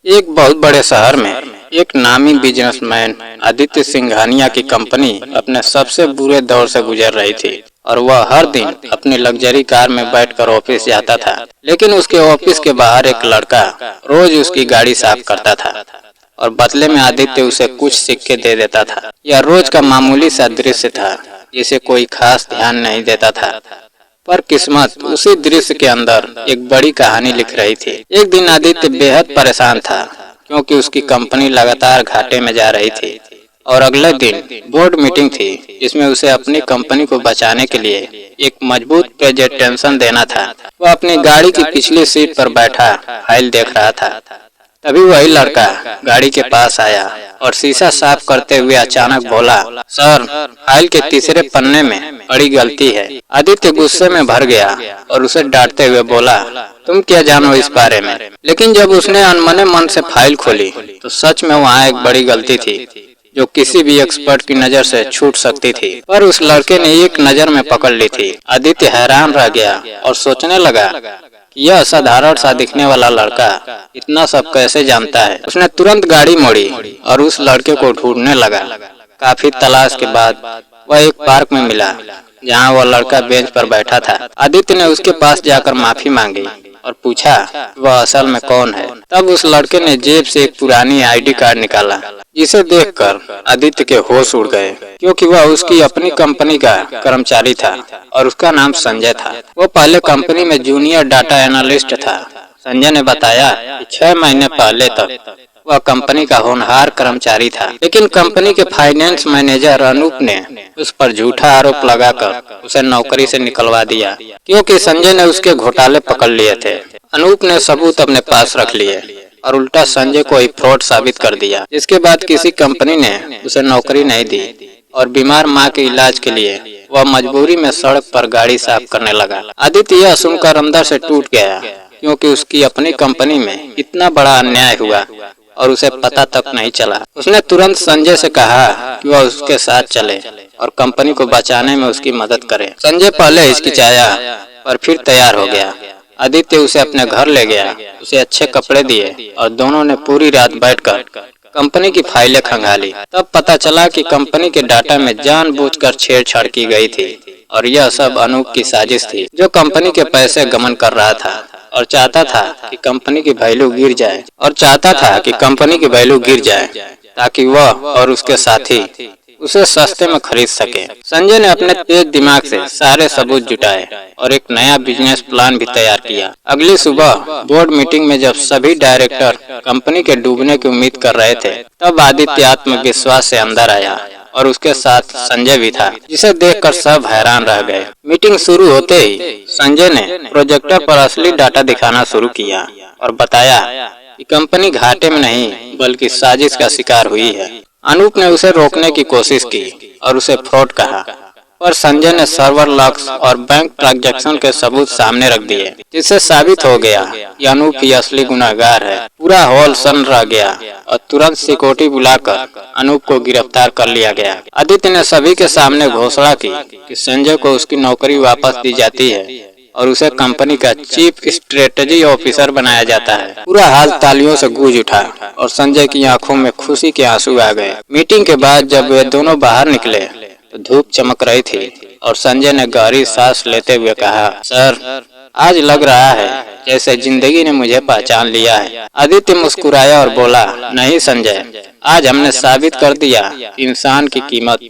एक बहुत बड़े शहर में एक नामी बिजनेसमैन आदित्य सिंघानिया की कंपनी अपने सबसे बुरे दौर से गुजर रही थी और वह हर दिन अपनी लग्जरी कार में बैठकर ऑफिस जाता था। लेकिन उसके ऑफिस के बाहर एक लड़का रोज उसकी गाड़ी साफ करता था और बदले में आदित्य उसे कुछ सिक्के दे देता था। यह रोज का मामूली सा दृश्य था जिसे कोई खास ध्यान नहीं देता था, पर किस्मत उसी दृश्य के अंदर एक बड़ी कहानी लिख रही थी। एक दिन आदित्य बेहद परेशान था क्योंकि उसकी कंपनी लगातार घाटे में जा रही थी और अगले दिन बोर्ड मीटिंग थी जिसमें उसे अपनी कंपनी को बचाने के लिए एक मजबूत प्रेजेंटेशन देना था। वह अपनी गाड़ी की पिछली सीट पर बैठा फाइल देख रहा था। तभी वही लड़का गाड़ी के पास आया और शीशा साफ करते हुए अचानक बोला, सर, फाइल के तीसरे पन्ने में बड़ी गलती है। आदित्य गुस्से में भर गया और उसे डांटते हुए बोला, तुम क्या जानो इस बारे में। लेकिन जब उसने अनमने मन से फाइल खोली तो सच में वहाँ एक बड़ी गलती थी जो किसी भी एक्सपर्ट की नजर से छूट सकती थी, पर उस लड़के ने एक नजर में पकड़ ली थी। आदित्य हैरान रह गया और सोचने लगा कि यह असाधारण सा दिखने वाला लड़का इतना सब कैसे जानता है। उसने तुरंत गाड़ी मोड़ी और उस लड़के को ढूंढने लगा। काफी तलाश के बाद वह एक पार्क में मिला जहां वह लड़का बेंच पर बैठा था। आदित्य ने उसके पास जाकर माफी मांगी और पूछा वह असल में कौन है। तब उस लड़के ने जेब से एक पुरानी आईडी कार्ड निकाला जिसे देखकर आदित्य के होश उड़ गए, क्योंकि वह उसकी अपनी कंपनी का कर्मचारी था और उसका नाम संजय था। वो पहले कंपनी में जूनियर डाटा एनालिस्ट था। संजय ने बताया कि 6 महीने पहले तक वह कंपनी का होनहार कर्मचारी था, लेकिन कंपनी के फाइनेंस मैनेजर अनूप ने उस पर झूठा आरोप लगाकर उसे नौकरी से निकलवा दिया, क्योंकि संजय ने उसके घोटाले पकड़ लिए थे। अनूप ने सबूत अपने पास रख लिए और उल्टा संजय को ही फ्रॉड साबित कर दिया, जिसके बाद किसी कंपनी ने उसे नौकरी नहीं दी और बीमार माँ के इलाज के लिए वह मजबूरी में सड़क पर गाड़ी साफ करने लगा। आदित्य यह सुनकर अंदर से टूट गया, क्योंकि उसकी अपनी कंपनी में इतना बड़ा अन्याय हुआ और उसे पता तक नहीं चला। उसने तुरंत संजय से कहा कि वह उसके साथ चले और कंपनी को बचाने में उसकी मदद करे। संजय पहले हिचकिचाया पर फिर तैयार हो गया। आदित्य उसे अपने घर ले गया, उसे अच्छे कपड़े दिए और दोनों ने पूरी रात बैठकर कंपनी की फाइलें खंगाली। तब पता चला कि कंपनी के डाटा में जानबूझकर छेड़छाड़ की गई थी और यह सब अनूप की साजिश थी, जो कंपनी के पैसे गमन कर रहा था और चाहता था कि कंपनी की वैल्यू गिर जाए ताकि वह और उसके साथी उसे सस्ते में खरीद सके। संजय ने अपने तेज दिमाग से सारे सबूत जुटाए और एक नया बिजनेस प्लान भी तैयार किया। अगली सुबह बोर्ड मीटिंग में जब सभी डायरेक्टर कंपनी के डूबने की उम्मीद कर रहे थे, तब आदित्य आत्मविश्वास से अंदर आया और उसके साथ संजय भी था, जिसे देखकर सब हैरान रह गए। मीटिंग शुरू होते ही संजय ने प्रोजेक्टर पर असली डाटा दिखाना शुरू किया और बताया कि कंपनी घाटे में नहीं बल्कि साजिश का शिकार हुई है। अनूप ने उसे रोकने की कोशिश की और उसे फ्रॉड कहा, पर संजय ने सर्वर लॉक्स और बैंक ट्रांजैक्शन के सबूत सामने रख दिए, जिससे साबित हो गया कि अनूप ही असली गुनहगार है। पूरा हॉल सन्न रह गया और तुरंत सिक्योरिटी बुलाकर अनूप को गिरफ्तार कर लिया गया। आदित्य ने सभी के सामने घोषणा की कि संजय को उसकी नौकरी वापस दी जाती है और उसे कंपनी का चीफ स्ट्रेटेजी ऑफिसर बनाया जाता है। पूरा हाल तालियों से गूंज उठा और संजय की आंखों में खुशी के आंसू आ गए। मीटिंग के बाद जब वे दोनों बाहर निकले तो धूप चमक रही थी और संजय ने गहरी सांस लेते हुए कहा, सर, आज लग रहा है जैसे जिंदगी ने मुझे पहचान लिया है। आदित्य मुस्कुराया और बोला, नहीं संजय, आज हमने साबित कर दिया कि इंसान की कीमत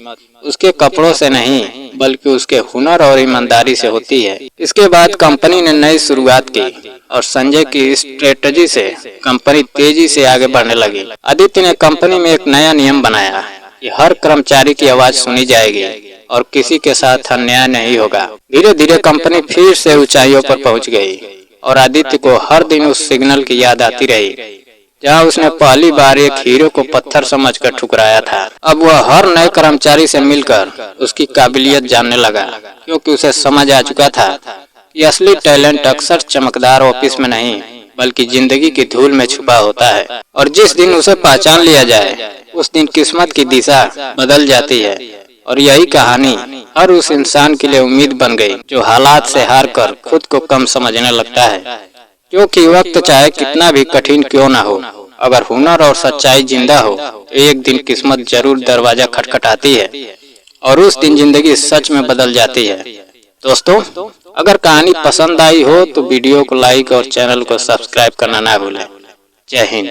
उसके कपड़ों से नहीं बल्कि उसके हुनर और ईमानदारी से होती है। इसके बाद कंपनी ने नई शुरुआत की और संजय की स्ट्रेटजी से कंपनी तेजी से आगे बढ़ने लगी। आदित्य ने कंपनी में एक नया नियम बनाया कि हर कर्मचारी की आवाज सुनी जाएगी और किसी के साथ अन्याय नहीं होगा। धीरे धीरे कंपनी फिर से ऊंचाइयों पर पहुंच गई और आदित्य को हर दिन उस सिग्नल की याद आती रही जहां उसने पहली बार एक हीरो को पत्थर समझकर ठुकराया था। अब वह हर नए कर्मचारी से मिलकर उसकी काबिलियत जानने लगा, क्योंकि उसे समझ आ चुका था कि असली टैलेंट अक्सर चमकदार ऑफिस में नहीं बल्कि जिंदगी की धूल में छुपा होता है और जिस दिन उसे पहचान लिया जाए उस दिन किस्मत की दिशा बदल जाती है। और यही कहानी हर उस इंसान के लिए उम्मीद बन गई जो हालात से हार कर खुद को कम समझने लगता है, क्योंकि वक्त चाहे कितना भी कठिन क्यों ना हो, अगर हुनर और सच्चाई जिंदा हो तो एक दिन किस्मत जरूर दरवाजा खटखटाती है और उस दिन जिंदगी सच में बदल जाती है। दोस्तों, अगर कहानी पसंद आई हो तो वीडियो को लाइक और चैनल को सब्सक्राइब करना ना भूलें। जय हिंद।